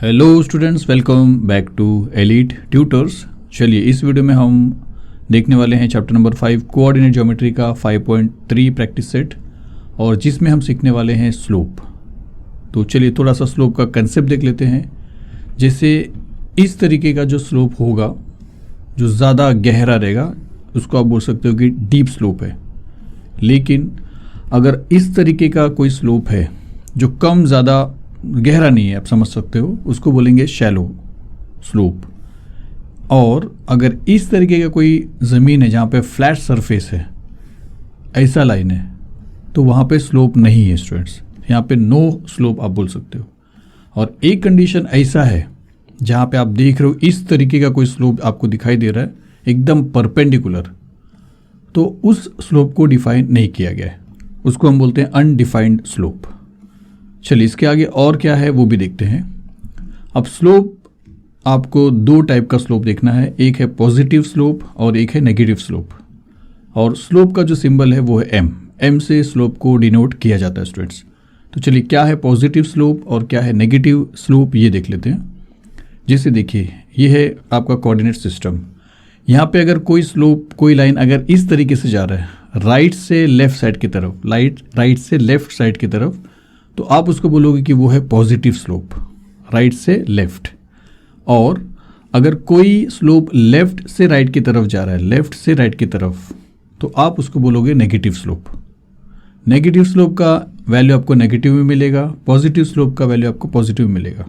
Hello students, welcome back to Elite Tutors. चलिए इस video में हम देखने वाले हैं चैप्टर नंबर 5 कोऑर्डिनेट ज्योमेट्री का 5.3 प्रैक्टिस सेट, और जिसमें हम सीखने वाले हैं स्लोप। तो चलिए थोड़ा सा स्लोप का कंसेप्ट देख लेते हैं। जैसे इस तरीके का जो स्लोप होगा, जो ज़्यादा गहरा रहेगा, उसको आप बोल सकते हो कि डीप स्लोप है। लेकिन अगर इस तरीके का कोई स्लोप है जो कम ज़्यादा गहरा नहीं है, आप समझ सकते हो, उसको बोलेंगे शैलो स्लोप। और अगर इस तरीके का कोई ज़मीन है जहाँ पे फ्लैट सरफेस है, ऐसा लाइन है, तो वहाँ पे स्लोप नहीं है स्टूडेंट्स, यहाँ पे नो स्लोप आप बोल सकते हो। और एक कंडीशन ऐसा है जहाँ पे आप देख रहे हो इस तरीके का कोई स्लोप आपको दिखाई दे रहा है एकदम परपेंडिकुलर, तो उस स्लोप को डिफाइन नहीं किया गया है, उसको हम बोलते हैं अनडिफाइंड स्लोप। चलिए इसके आगे और क्या है वो भी देखते हैं। अब स्लोप आपको दो टाइप का स्लोप देखना है, एक है पॉजिटिव स्लोप और एक है नेगेटिव स्लोप। और स्लोप का जो सिंबल है वो है एम से स्लोप को डिनोट किया जाता है स्टूडेंट्स। तो चलिए क्या है पॉजिटिव स्लोप और क्या है नेगेटिव स्लोप ये देख लेते हैं। जैसे देखिए ये है आपका कोऑर्डिनेट सिस्टम। यहाँ पे अगर कोई स्लोप, कोई लाइन अगर इस तरीके से जा रहा है राइट से लेफ्ट साइड की तरफ, राइट से लेफ्ट साइड की तरफ, तो आप उसको बोलोगे कि वो है पॉजिटिव स्लोप, राइट से लेफ्ट। और अगर कोई स्लोप लेफ्ट से राइट की तरफ जा रहा है, लेफ्ट से राइट की तरफ, तो आप उसको बोलोगे नेगेटिव स्लोप। नेगेटिव स्लोप का वैल्यू आपको नेगेटिव में मिलेगा, पॉजिटिव स्लोप का वैल्यू आपको पॉजिटिव में मिलेगा।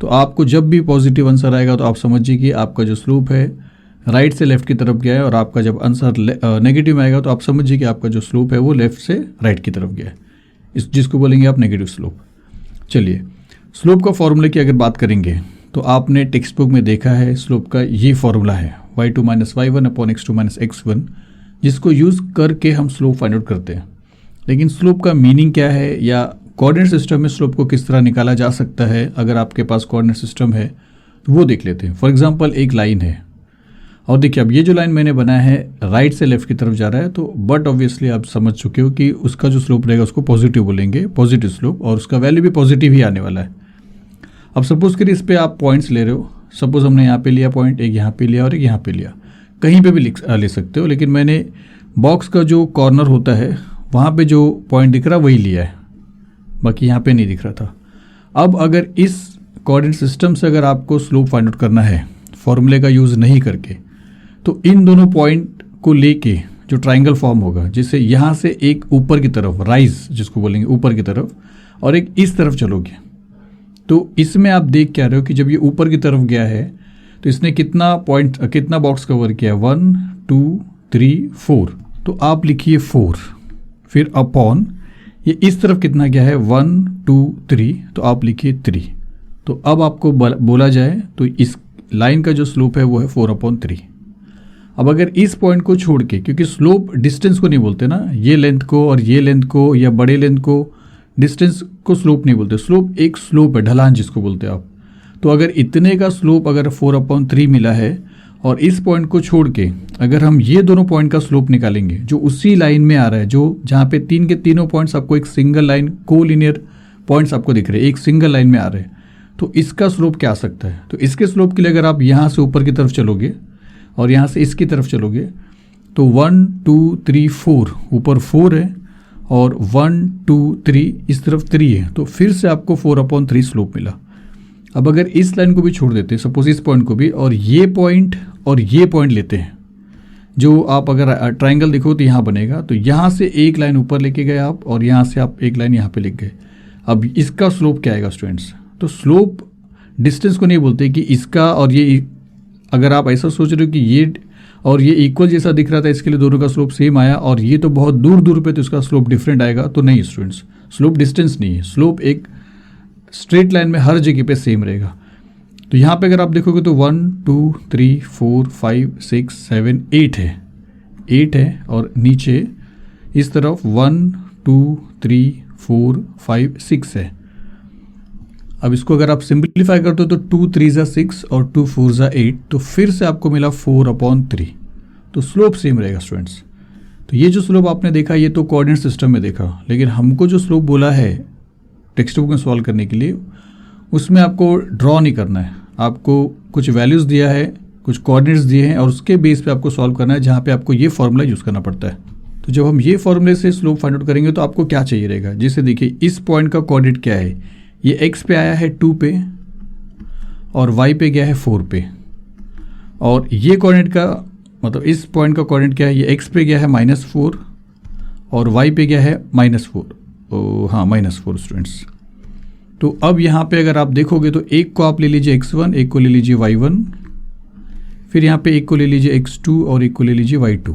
तो आपको जब भी पॉजिटिव आंसर आएगा तो आप समझिए कि आपका जो स्लोप है राइट से लेफ्ट की तरफ गया है, और आपका जब आंसर नेगेटिव में आएगा तो आप समझिए कि आपका जो स्लोप है वो लेफ्ट से राइट की तरफ गया है, जिसको बोलेंगे आप नेगेटिव स्लोप। चलिए स्लोप का फॉर्मूले की अगर बात करेंगे तो आपने टेक्स्ट बुक में देखा है स्लोप का ये फॉर्मूला है y2 - y1 upon x2 - x1, जिसको यूज़ करके हम स्लोप फाइंड आउट करते हैं। लेकिन स्लोप का मीनिंग क्या है, या कोऑर्डिनेट सिस्टम में स्लोप को किस तरह निकाला जा सकता है अगर आपके पास कोऑर्डिनेट सिस्टम है, तो वो देख लेते हैं। फॉर एग्जाम्पल एक लाइन है, और देखिए अब ये जो लाइन मैंने बनाया है राइट से लेफ्ट की तरफ जा रहा है, तो बट ऑब्वियसली आप समझ चुके हो कि उसका जो स्लोप रहेगा उसको पॉजिटिव बोलेंगे, पॉजिटिव स्लोप, और उसका वैल्यू भी पॉजिटिव ही आने वाला है। अब सपोज करिए इस पर आप पॉइंट्स ले रहे हो, सपोज हमने यहाँ पे लिया पॉइंट, एक यहाँ पे लिया और एक यहाँ पे लिया, कहीं पे भी ले सकते हो, लेकिन मैंने बॉक्स का जो कॉर्नर होता है वहाँ पे जो पॉइंट दिख रहा वही लिया है, बाकी यहाँ पे नहीं दिख रहा था। अब अगर इस कोऑर्डिनेट सिस्टम से अगर आपको स्लोप फाइंड आउट करना है फॉर्मूले का यूज़ नहीं करके, तो इन दोनों पॉइंट को लेके जो ट्राइंगल फॉर्म होगा, जिससे यहाँ से एक ऊपर की तरफ राइज जिसको बोलेंगे ऊपर की तरफ, और एक इस तरफ चलोगे, तो इसमें आप देख क्या रहे हो कि जब ये ऊपर की तरफ गया है तो इसने कितना बॉक्स कवर किया है, 1 2 3 4, तो आप लिखिए 4, फिर अपॉन ये इस तरफ कितना गया है 1 2 3, तो आप लिखिए 3। तो अब आपको बोला जाए तो इस लाइन का जो स्लोप है वो है 4/3। अब अगर इस पॉइंट को छोड़ के, क्योंकि स्लोप डिस्टेंस को नहीं बोलते ना, ये लेंथ को और ये लेंथ को या बड़े लेंथ को, डिस्टेंस को स्लोप नहीं बोलते। स्लोप एक स्लोप है, ढलान जिसको बोलते हैं आप। तो अगर इतने का स्लोप अगर 4/3 मिला है, और इस पॉइंट को छोड़ के अगर हम ये दोनों पॉइंट का स्लोप निकालेंगे जो उसी लाइन में आ रहा है, जो जहाँ पे तीन के तीनों पॉइंट्स आपको एक सिंगल लाइन, कोलिनियर पॉइंट्स आपको दिख रहे हैं, एक सिंगल लाइन में आ रहे हैं, तो इसका स्लोप क्या आ सकता है। तो इसके स्लोप के लिए अगर आप यहाँ से ऊपर की तरफ चलोगे और यहाँ से इसकी तरफ चलोगे, तो 1 2 3 4, ऊपर 4 है और 1 2 3 इस तरफ 3 है, तो फिर से आपको 4/3 स्लोप मिला। अब अगर इस लाइन को भी छोड़ देते, सपोज इस पॉइंट को भी, और ये पॉइंट लेते हैं, जो आप अगर ट्राइंगल देखो तो यहाँ बनेगा, तो यहाँ से एक लाइन ऊपर लेके गए आप, और यहाँ से आप एक लाइन यहाँ पे लिख गए। अब इसका स्लोप क्या आएगा स्टूडेंट्स। तो स्लोप डिस्टेंस को नहीं बोलते कि इसका और ये, अगर आप ऐसा सोच रहे हो कि ये और ये इक्वल जैसा दिख रहा था, इसके लिए दोनों का स्लोप सेम आया, और ये तो बहुत दूर दूर पे तो इसका स्लोप डिफरेंट आएगा, तो नहीं स्टूडेंट्स, स्लोप डिस्टेंस नहीं है, स्लोप एक स्ट्रेट लाइन में हर जगह पे सेम रहेगा। तो यहाँ पे अगर आप देखोगे तो 1 2 3 4 5 6 7 8 है, और नीचे इस तरफ 1 2 3 4 5 6 है। अब इसको अगर आप सिंप्लीफाई करते हो तो 2 3 6 और 2 4 8, तो फिर से आपको मिला 4/3। तो स्लोप सेम रहेगा स्टूडेंट्स। तो ये जो स्लोप आपने देखा ये तो कोऑर्डिनेट सिस्टम में देखा, लेकिन हमको जो स्लोप बोला है टेक्स्ट बुक में सॉल्व करने के लिए, उसमें आपको ड्रॉ नहीं करना है, आपको कुछ वैल्यूज़ दिया है, कुछ कोऑर्डिनेट्स दिए हैं और उसके बेस पे आपको सॉल्व करना है, जहाँ पे आपको ये फॉर्मूला यूज़ करना पड़ता है। तो जब हम ये फॉर्मूले से स्लोप फाइंड आउट करेंगे तो आपको क्या चाहिए रहेगा, जैसे देखिए इस पॉइंट का कोऑर्डिनेट क्या है, ये x पे आया है 2 पे और y पे गया है 4 पे, और ये कोऑर्डिनेट का मतलब इस पॉइंट का कोऑर्डिनेट क्या है, ये x पे गया है -4 और y पे गया है -4, हाँ -4 स्टूडेंट्स। तो अब यहाँ पे अगर आप देखोगे तो एक को आप ले लीजिए x1, एक को ले लीजिए y1, फिर यहाँ पे एक को ले लीजिए x2 और एक को ले लीजिए y2,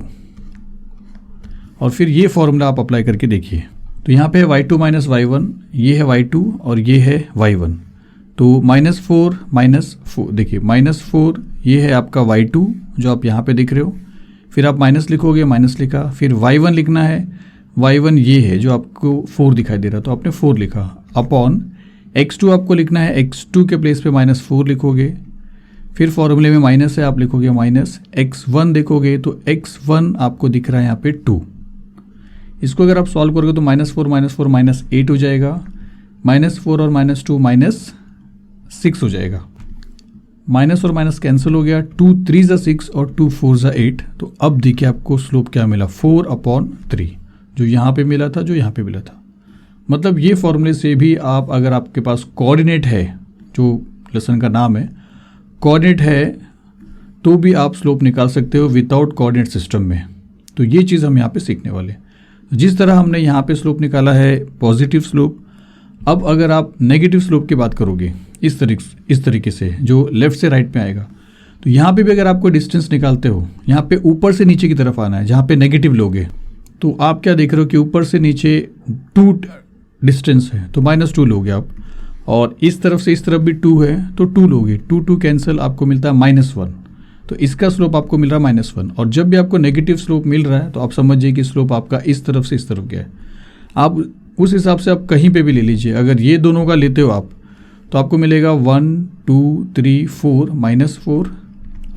और फिर ये फॉर्मूला आप अप्लाई करके देखिए। तो यहाँ पे है y2 माइनस y1, ये है y2 और ये है y1। तो -4 देखिए -4 ये है आपका y2 जो आप यहाँ पे देख रहे हो, फिर आप माइनस लिखोगे, माइनस लिखा, फिर y1 लिखना है, y1 ये है जो आपको 4 दिखाई दे रहा, तो आपने 4 लिखा, अपॉन x2 आपको लिखना है, x2 के प्लेस पे -4 लिखोगे, फिर फॉर्मूले में माइनस है, आप लिखोगे माइनस x1 देखोगे तो x1 आपको दिख रहा है यहाँ पे 2। इसको अगर आप सॉल्व करोगे तो -4 -8 हो जाएगा, -4 और -2 -6 हो जाएगा, माइनस और माइनस कैंसिल हो गया, 2 3 ज़ा 6 और 2 4 ज़ा 8। तो अब देखिए आपको स्लोप क्या मिला, 4/3, जो यहाँ पे मिला था, जो यहाँ पे मिला था। मतलब ये फॉर्मूले से भी आप, अगर आपके पास कोऑर्डिनेट है, जो लेसन का नाम है कोऑर्डिनेट है, तो भी आप स्लोप निकाल सकते हो विदाउट कोऑर्डिनेट सिस्टम में। तो ये चीज़ हम यहाँ पे सीखने वाले हैं। जिस तरह हमने यहाँ पे स्लोप निकाला है पॉजिटिव स्लोप, अब अगर आप नेगेटिव स्लोप की बात करोगे इस तरीके से जो लेफ्ट से राइट में आएगा, तो यहाँ पे भी अगर आपको डिस्टेंस निकालते हो, यहाँ पे ऊपर से नीचे की तरफ आना है, जहाँ पे नेगेटिव लोगे तो आप क्या देख रहे हो कि ऊपर से नीचे 2 डिस्टेंस है तो -2 लोगे आप, और इस तरफ से इस तरफ भी 2 है तो 2 लोगे, 2 कैंसिल, आपको मिलता है -1। तो इसका स्लोप आपको मिल रहा है -1। और जब भी आपको नेगेटिव स्लोप मिल रहा है तो आप समझिए कि स्लोप आपका इस तरफ से इस तरफ गया है। आप उस हिसाब से आप कहीं पे भी ले लीजिए, अगर ये दोनों का लेते हो आप तो आपको मिलेगा 1 2 3 4 -4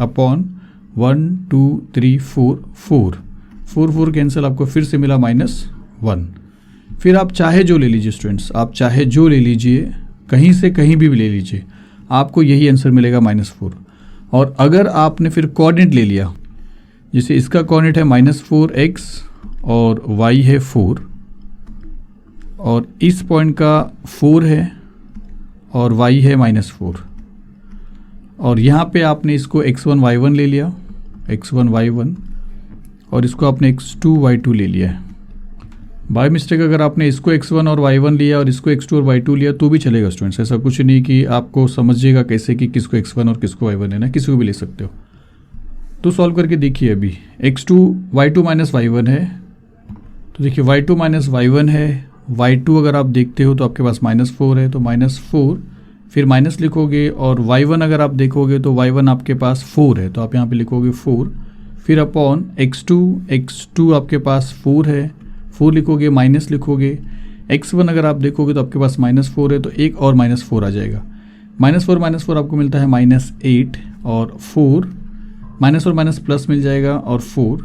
अपॉन 1 2 3 4 4 कैंसिल, आपको फिर से मिला -1। फिर आप चाहे जो ले लीजिए स्टूडेंट्स, आप चाहे जो ले लीजिए, कहीं से कहीं भी ले लीजिए, आपको यही आंसर मिलेगा -4। और अगर आपने फिर कोऑर्डिनेट ले लिया, जैसे इसका कोऑर्डिनेट है -4x और y है 4, और इस पॉइंट का 4 है और y है -4, और यहाँ पे आपने इसको x1 y1 ले लिया, x1 y1, और इसको आपने x2 y2 ले लिया है। बाय मिस्टेक अगर आपने इसको x1 और y1 लिया और इसको x2 और y2 लिया तो भी चलेगा स्टूडेंट्स, ऐसा कुछ नहीं कि आपको समझिएगा कैसे कि किसको x1 और किसको y1 लेना है, किसी को भी ले सकते हो। तो सॉल्व करके देखिए, अभी x2 y2 माइनस y1 है, तो देखिए y2 माइनस y1 है, y2 अगर आप देखते हो तो आपके पास -4 है, तो -4 फिर माइनस लिखोगे, और y1 अगर आप देखोगे तो y1 आपके पास 4 है, तो आप यहाँ पे लिखोगे 4, फिर अपॉन x2 आपके पास 4 है, 4 लिखोगे, माइनस लिखोगे, x1 अगर आप देखोगे तो आपके पास -4 है, तो एक और -4 आ जाएगा, -4 आपको मिलता है -8, और 4 माइनस और माइनस प्लस मिल जाएगा और 4,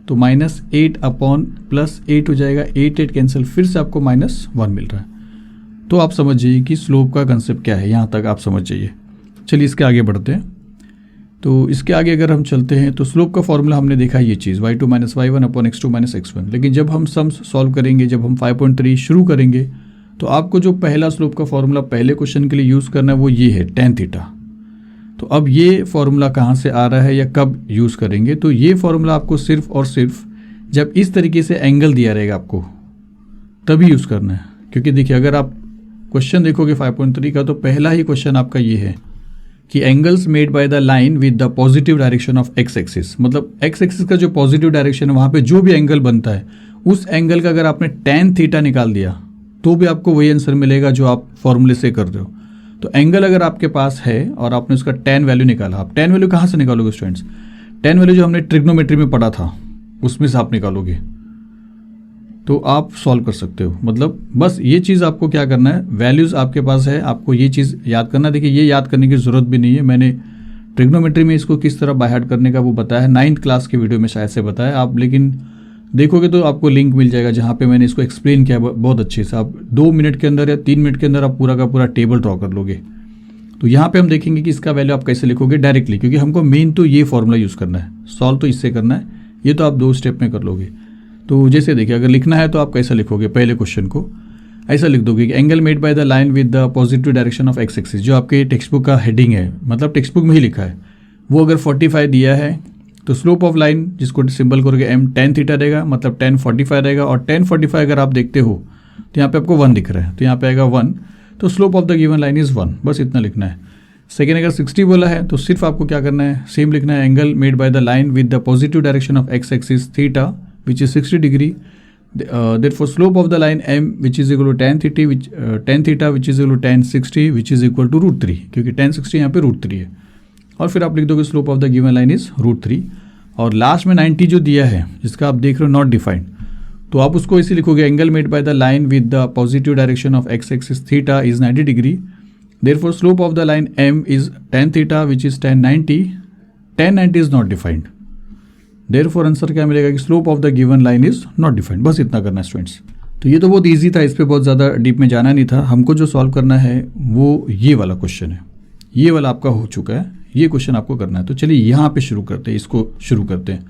तो -8 अपॉन +8 हो जाएगा, 8 कैंसिल, फिर से आपको -1 मिल रहा है। तो आप समझ जाइए कि स्लोप का कंसेप्ट क्या है, यहाँ तक आप समझ जाइए। चलिए इसके आगे बढ़ते हैं। तो इसके आगे अगर हम चलते हैं तो स्लोप का फॉर्मूला हमने देखा ये चीज़ y2 minus y1 upon x2 minus x1। लेकिन जब हम सम्स सॉल्व करेंगे, जब हम 5.3 शुरू करेंगे, तो आपको जो पहला स्लोप का फॉर्मूला पहले क्वेश्चन के लिए यूज़ करना है वो ये है tan थीटा। तो अब ये फॉर्मूला कहाँ से आ रहा है या कब यूज़ करेंगे, तो ये फॉर्मूला आपको सिर्फ और सिर्फ जब इस तरीके से एंगल दिया रहेगा आपको तभी यूज़ करना है। क्योंकि देखिए अगर आप क्वेश्चन देखोगे 5.3 का, तो पहला ही क्वेश्चन आपका ये है कि angles made by the line with the positive direction of x axis, मतलब एक्स एक्सिस का जो पॉजिटिव डायरेक्शन है वहाँ पे जो भी एंगल बनता है उस एंगल का अगर आपने tan थीटा निकाल दिया तो भी आपको वही आंसर मिलेगा जो आप फॉर्मूले से कर रहे हो। तो एंगल अगर आपके पास है और आपने उसका tan वैल्यू निकाला, आप tan वैल्यू कहाँ से निकालोगे स्टूडेंट्स, tan वैल्यू जो हमने ट्रिग्नोमेट्री में पढ़ा था उसमें से आप निकालोगे, तो आप सॉल्व कर सकते हो। मतलब बस ये चीज़ आपको क्या करना है, वैल्यूज़ आपके पास है, आपको ये चीज़ याद करना। देखिए ये याद करने की ज़रूरत भी नहीं है, मैंने ट्रिग्नोमेट्री में इसको किस तरह बाय हार्ट करने का वो बताया है, 9th क्लास के वीडियो में शायद से बताया आप, लेकिन देखोगे तो आपको लिंक मिल जाएगा जहाँ पे मैंने इसको एक्सप्लेन किया बहुत अच्छे से। आप 2 मिनट के अंदर या 3 मिनट के अंदर आप पूरा का पूरा टेबल ड्रॉ कर लोगे। तो यहाँ पे हम देखेंगे कि इसका वैल्यू आप कैसे लिखोगे डायरेक्टली, क्योंकि हमको मेन तो ये फॉर्मूला यूज़ करना है, सॉल्व तो इससे करना है। ये तो आप 2 स्टेप में कर लोगे। तो जैसे देखिए, अगर लिखना है तो आप कैसा लिखोगे, पहले क्वेश्चन को ऐसा लिख दोगे कि angle made by the line with the positive direction of x axis, जो आपके टेक्स्ट बुक का हेडिंग है, मतलब टेक्स्ट बुक में ही लिखा है, वो अगर 45 दिया है तो स्लोप ऑफ लाइन जिसको सिंबल करोगे m tan थीटा रहेगा, मतलब tan 45 रहेगा। और tan 45 अगर आप देखते हो तो यहाँ पे आपको 1 दिख रहा है, तो यहाँ पे आएगा 1, तो slope of the given line is 1, बस इतना लिखना है। सेकेंड, अगर 60 बोला है तो सिर्फ आपको क्या करना है, सेम लिखना है, angle made by the line with the positive direction of x axis theta which is 60 degree, therefore slope of the line m which is equal to tan theta which is equal to tan 60 which is equal to √3, क्योंकि tan 60 यहाँ पे √3 है। और फिर आप लिख दोगे slope of the given line is √3। और लास्ट में 90 जो दिया है, जिसका आप देख रहे हो नॉट डिफाइंड, तो आप उसको ऐसे लिखोगे, angle made by the line with the positive direction of x axis theta is 90 degree, therefore slope of the line m is tan theta which is tan 90 is not defined, therefore answer क्या मिलेगा कि slope of the given line is not defined. बस इतना करना है students. तो ये तो बहुत ईजी था, इस पर बहुत ज़्यादा डीप में जाना नहीं था। हमको जो सॉल्व करना है वो ये वाला क्वेश्चन है, ये वाला आपका हो चुका है, ये क्वेश्चन आपको करना है। तो चलिए यहाँ पे शुरू करते हैं, इसको शुरू करते हैं।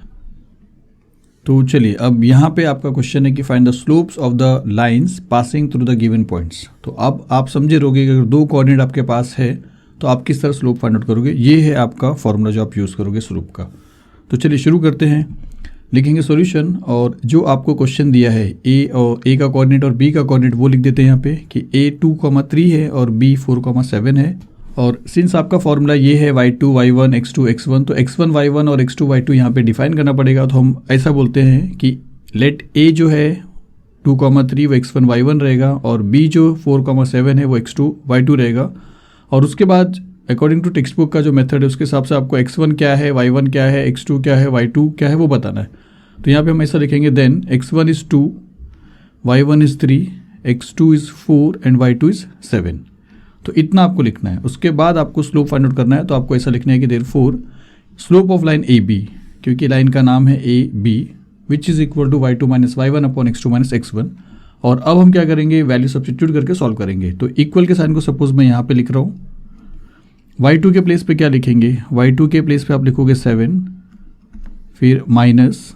तो चलिए अब यहाँ पे आपका क्वेश्चन है कि find the slopes of the lines passing through the given points. तो अब आप समझे रहोगे कि अगर 2 कोऑर्डिनेट आपके पास है तो आप किस तरह स्लोप फाइंड आउट करोगे। ये है आपका फॉर्मूला जो आप यूज़ करोगे स्लोप का। तो चलिए शुरू करते हैं, लिखेंगे सॉल्यूशन। और जो आपको क्वेश्चन दिया है ए का कोऑर्डिनेट और बी का कोऑर्डिनेट वो लिख देते हैं यहाँ पे कि a 2,3 है और b 4,7 है। और सिंस आपका फॉर्मूला ये है y2 y1 x2 x1, तो x1 y1 और x2 y2 यहाँ पे डिफाइन करना पड़ेगा। तो हम ऐसा बोलते हैं कि लेट a जो है 2,3 वो x1 y1 रहेगा और b जो 4,7 है वो x2 y2 रहेगा। और उसके बाद अकॉर्डिंग टू टेक्स्ट बुक का जो मेथड है उसके हिसाब से आपको x1 क्या है, y1 क्या है, x2 क्या है, y2 क्या है वो बताना है। तो यहाँ पे हम ऐसा लिखेंगे, then x1 is 2, y1 is 3, x2 is 4 and y2 is 7। तो इतना आपको लिखना है। उसके बाद आपको स्लोप फाइंड आउट करना है। तो आपको ऐसा लिखना है कि therefore slope of line AB, क्योंकि लाइन का नाम है AB, which is equal to y2 minus y1 upon x2 minus x1। और अब हम क्या करेंगे, वैल्यू सब्स्टिट्यूट करके सॉल्व करेंगे। तो इक्वल के साइन को सपोज मैं यहाँ पे लिख रहा हूँ, y2 के प्लेस पे क्या लिखेंगे, y2 के प्लेस पे आप लिखोगे 7, फिर माइनस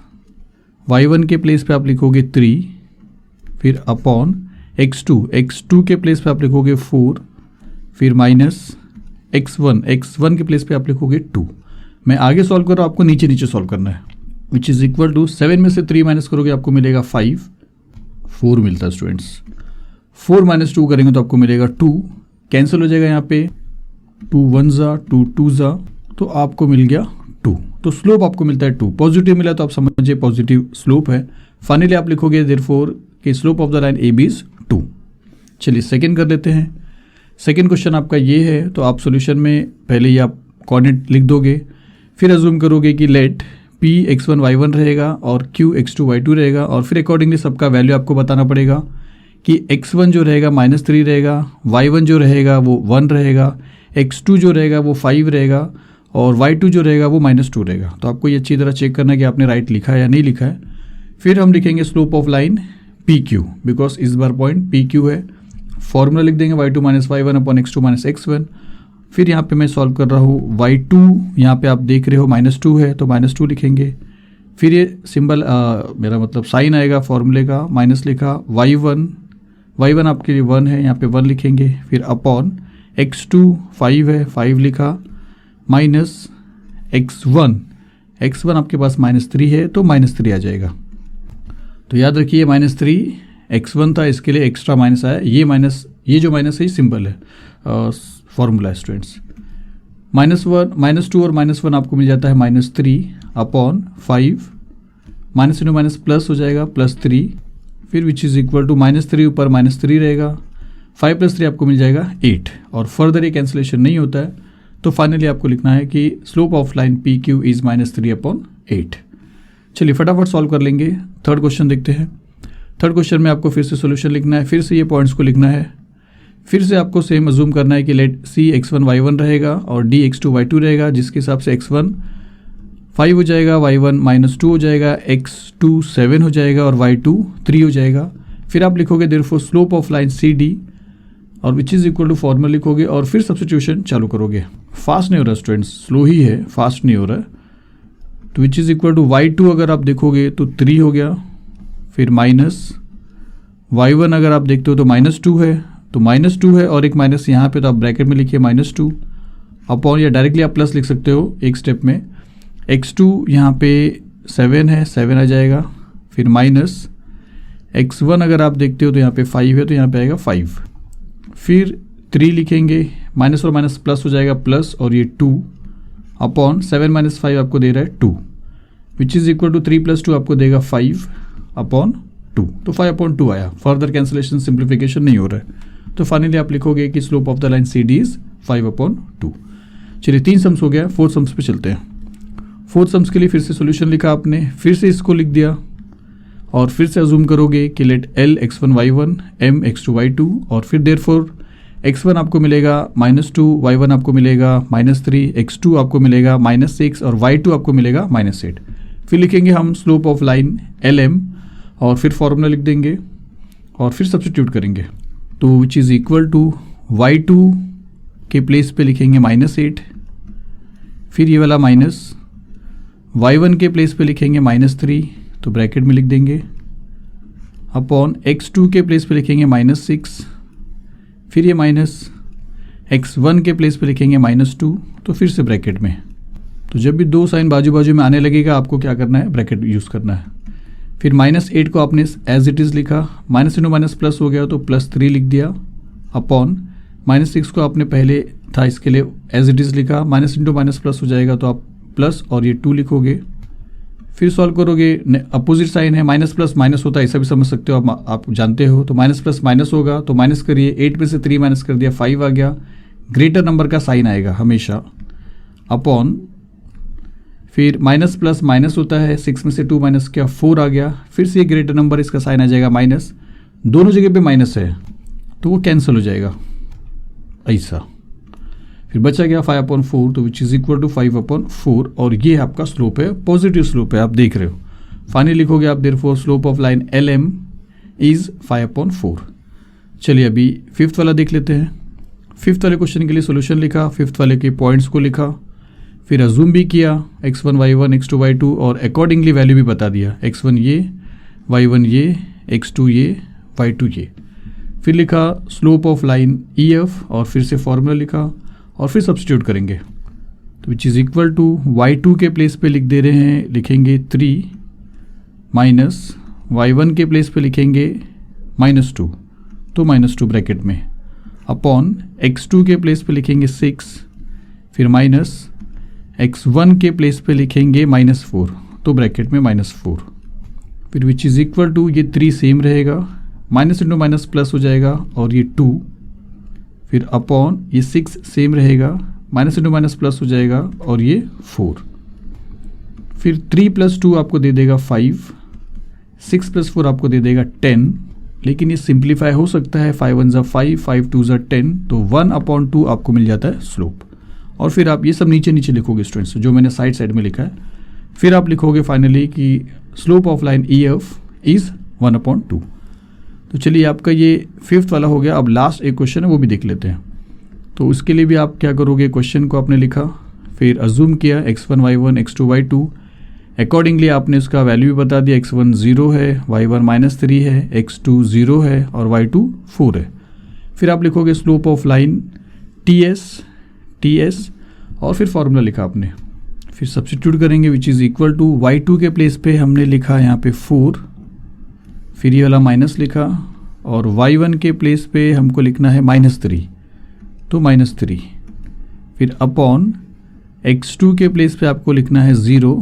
y1 के प्लेस पे आप लिखोगे 3, फिर अपॉन x2 के प्लेस पे आप लिखोगे 4, फिर माइनस x1 के प्लेस पे आप लिखोगे 2। मैं आगे सॉल्व कर रहा हूँ, आपको नीचे नीचे सॉल्व करना है। विच इज़ इक्वल टू 7 में से 3 माइनस करोगे आपको मिलेगा 5, 4 मिलता है स्टूडेंट्स। 4 माइनस 2 करेंगे तो आपको मिलेगा 2, कैंसिल हो जाएगा यहाँ पे 2 1 जा 2 2 जा, तो आपको मिल गया 2। तो स्लोप आपको मिलता है 2, पॉजिटिव मिला तो आप समझिए पॉजिटिव स्लोप है। फाइनली आप लिखोगे देयरफॉर कि slope of the line AB is 2। चलिए सेकेंड कर लेते हैं। सेकेंड क्वेश्चन आपका ये है, तो आप सॉल्यूशन में पहले ही आप कोऑर्डिनेट लिख दोगे, फिर अज्यूम करोगे कि लेट P x1 y1 रहेगा और Q x2 y2 रहेगा। और फिर अकॉर्डिंगली सबका वैल्यू आपको बताना पड़ेगा कि x1 जो रहेगा -3 रहेगा, y1 जो रहेगा वो 1 रहेगा, x2 जो रहेगा वो 5 रहेगा और y2 जो रहेगा वो -2 रहेगा। तो आपको ये अच्छी तरह चेक करना है कि आपने राइट लिखा है या नहीं लिखा है। फिर हम लिखेंगे slope of line PQ, because इस बार पॉइंट PQ है। फॉर्मूला लिख देंगे y2 minus y1 upon x2 minus x1। फिर यहाँ पे मैं सॉल्व कर रहा हूँ y2, यहाँ पे आप देख रहे हो -2 है तो -2 लिखेंगे। फिर ये सिंबल मेरा मतलब साइन आएगा फॉर्मूले का, माइनस लिखा, y1 आपके लिए 1 है, यहाँ पे 1 लिखेंगे। फिर अपॉन x2 5 है, 5 लिखा, माइनस x1 आपके पास -3 है तो -3 आ जाएगा। तो याद रखिए -3 x1 था, इसके लिए एक्स्ट्रा माइनस आया। ये जो माइनस है सिंबल है, फॉर्मूला है स्टूडेंट्स। -2 और -1 आपको मिल जाता है -3 upon 5, minus into minus plus हो जाएगा +3, फिर विच इज़ इक्वल टू -3 ऊपर -3 रहेगा, 5 + 3 आपको मिल जाएगा 8। और फर्दर ये कैंसिलेशन नहीं होता है। तो फाइनली आपको लिखना है कि slope of line PQ is -3 upon 8। चलिए फटाफट सॉल्व कर लेंगे। थर्ड क्वेश्चन देखते हैं। थर्ड क्वेश्चन में आपको फिर से सोल्यूशन लिखना है, फिर से ये पॉइंट्स को लिखना है, फिर से आपको सेम अज्यूम करना है कि लेट C x1 y1 रहेगा और D x2 y2 रहेगा, जिसके हिसाब से x1 5 हो जाएगा, y1 -2 हो जाएगा, x2 7 हो जाएगा और y2 3 हो जाएगा। फिर आप लिखोगे therefore slope of line CD और which is equal to formula लिखोगे और फिर सब्स्टिट्यूशन चालू करोगे। फास्ट नहीं हो रहा स्टूडेंट्स, स्लो ही है, फास्ट नहीं हो रहा है। तो विच इज़ इक्वल टू y2 अगर आप देखोगे तो 3 हो गया, फिर माइनस y1 अगर आप देखते हो तो -2 है, तो -2 है और एक माइनस यहाँ पे, तो आप ब्रैकेट में लिखिए -2 अपॉन, या डायरेक्टली आप प्लस लिख सकते हो एक स्टेप में। x2 यहाँ पे 7 है, 7 आ जाएगा, फिर माइनस x1 अगर आप देखते हो तो यहाँ पे 5 है, तो यहाँ पे आएगा 5, फिर 3 लिखेंगे, माइनस और माइनस प्लस हो जाएगा प्लस, और ये 2 अपॉन 7 - 5 आपको दे रहा है 2, विच इज़ इक्वल टू 3 + 2 आपको देगा 5 अपॉन 2, तो 5/2 आया। फर्दर कैंसिलेशन सिंप्लीफिकेशन नहीं हो रहा है, तो फाइनली आप लिखोगे कि slope of the line CD is 5/2। चलिए 3 सम्स हो गया, 4 सम्स पे चलते हैं। 4 सम्स के लिए फिर से सोल्यूशन लिखा आपने, फिर से इसको लिख दिया और फिर से अजूम करोगे कि late L x1 y1 M x2 y2, और फिर देयरफॉर x1 आपको मिलेगा -2, y1 आपको मिलेगा -3, x2 आपको मिलेगा -6 और y2 आपको मिलेगा -8। फिर लिखेंगे हम स्लोप ऑफ लाइन LM और फिर फॉर्मूला लिख देंगे और फिर सब्स्टिट्यूट करेंगे, तो विच इज़ इक्वल टू y2 के प्लेस पे लिखेंगे -8, फिर ये वाला माइनस, y1 के प्लेस पे लिखेंगे -3, तो ब्रैकेट में लिख देंगे, अपॉन x2 के प्लेस पे लिखेंगे -6, फिर ये माइनस, x1 के प्लेस पे लिखेंगे -2, तो फिर से ब्रैकेट में। तो जब भी 2 साइन बाजू बाजू में आने लगेगा आपको क्या करना है, ब्रैकेट यूज़ करना है। फिर -8 को आपने एज इट इज़ लिखा, माइनस इंटू माइनस प्लस हो गया तो +3 लिख दिया, अपॉन -6 को आपने पहले था इसके लिए एज इट इज़ लिखा, माइनस इंटू माइनस प्लस हो जाएगा तो आप प्लस और ये 2 लिखोगे। फिर सॉल्व करोगे, अपोजिट साइन है, माइनस प्लस माइनस होता है, ऐसा भी समझ सकते हो आप जानते हो। तो माइनस प्लस माइनस होगा तो माइनस करिए, 8 में से 3 माइनस कर दिया 5 आ गया, ग्रेटर नंबर का साइन आएगा हमेशा, अपॉन फिर माइनस प्लस माइनस होता है, 6 में से 2 माइनस किया 4 आ गया, फिर से ग्रेटर नंबर इसका साइन आ जाएगा माइनस, दोनों जगह पे माइनस है तो वो कैंसिल हो जाएगा ऐसा। फिर बचा गया 5/4, तो विच इज़ इक्वल टू 5/4, और ये आपका स्लोप है, पॉजिटिव स्लोप है, आप देख रहे हो। फाइनली लिखोगे आप therefore slope of line LM is 5/4। चलिए अभी 5th वाला देख लेते हैं। 5th वाले क्वेश्चन के लिए सोल्यूशन लिखा, 5th वाले के पॉइंट्स को लिखा, फिर अजूम भी किया x1 y1 x2 y2 और अकॉर्डिंगली वैल्यू भी बता दिया, x1 ये, y1 ये, x2 ये, y2 ये। फिर लिखा स्लोप ऑफ लाइन EF और फिर से फॉर्मूला लिखा और फिर सब्स्टिट्यूट करेंगे, तो विच इज़ इक्वल टू y2 के प्लेस पे लिख दे रहे हैं, लिखेंगे 3 माइनस y1 के प्लेस पे लिखेंगे -2, तो -2 ब्रैकेट में, अपॉन x2 के प्लेस पे लिखेंगे 6, फिर माइनस x1 के प्लेस पे लिखेंगे -4, तो ब्रैकेट में -4, फिर विच इज़ इक्वल टू ये 3 सेम रहेगा, माइनस इंटू माइनस प्लस हो जाएगा और ये 2, फिर अपॉन ये 6 सेम रहेगा, माइनस इंटू माइनस प्लस हो जाएगा और ये 4, फिर 3 + 2 आपको दे देगा 5, 6 + 4 आपको दे देगा 10, लेकिन ये सिंप्लीफाई हो सकता है, 5 1 = 5, 5 2 = 10, तो 1/2 आपको मिल जाता है स्लोप। और फिर आप ये सब नीचे नीचे लिखोगे स्टूडेंट्स, जो मैंने साइड में लिखा है। फिर आप लिखोगे फाइनली कि slope of line EF is 1/2। तो चलिए आपका ये 5th वाला हो गया। अब लास्ट एक क्वेश्चन है वो भी देख लेते हैं। तो उसके लिए भी आप क्या करोगे, क्वेश्चन को आपने लिखा, फिर अजूम किया x1 y1 x2 y2, accordingly आपने उसका वैल्यू भी बता दिया, x1 0 है, y1 -3 है, x2 0 है और y2 4 है। फिर आप लिखोगे स्लोप ऑफ लाइन TS और फिर फॉर्मूला लिखा आपने, फिर सब्स्टिट्यूट करेंगे, विच इज़ इक्वल टू y2 के प्लेस पे हमने लिखा यहाँ पे 4, फिर ये वाला माइनस लिखा, और y1 के प्लेस पे हमको लिखना है -3, तो -3, फिर अपॉन x2 के प्लेस पे आपको लिखना है 0,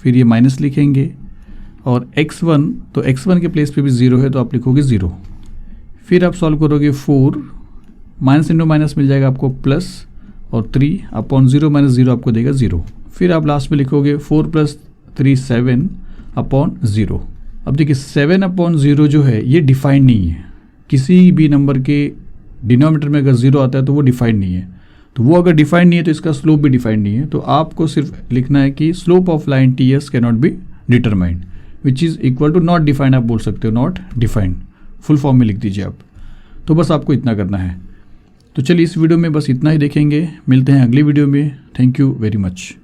फिर ये माइनस लिखेंगे, और x1, तो x1 के प्लेस पे भी 0 है तो आप लिखोगे 0, फिर आप सॉल्व करोगे 4, माइनस इंटू माइनस मिल जाएगा आपको प्लस, और 3 अपॉन 0 - 0 आपको देगा 0, फिर आप लास्ट में लिखोगे 4 + 3 7 अपॉन 0। अब देखिए 7/0 जो है ये डिफाइंड नहीं है, किसी भी नंबर के डिनोमिनेटर में अगर 0 आता है तो वो डिफाइंड नहीं है। तो वो अगर डिफाइंड नहीं है तो इसका स्लोप भी डिफाइंड नहीं है। तो आपको सिर्फ लिखना है कि slope of line T S can not be determined which is equal to not defined. आप बोल सकते हो नॉट डिफाइंड, फुल फॉर्म में लिख दीजिए आप। तो बस आपको इतना करना है। तो चलिए इस वीडियो में बस इतना ही देखेंगे, मिलते हैं अगली वीडियो में। Thank you very much.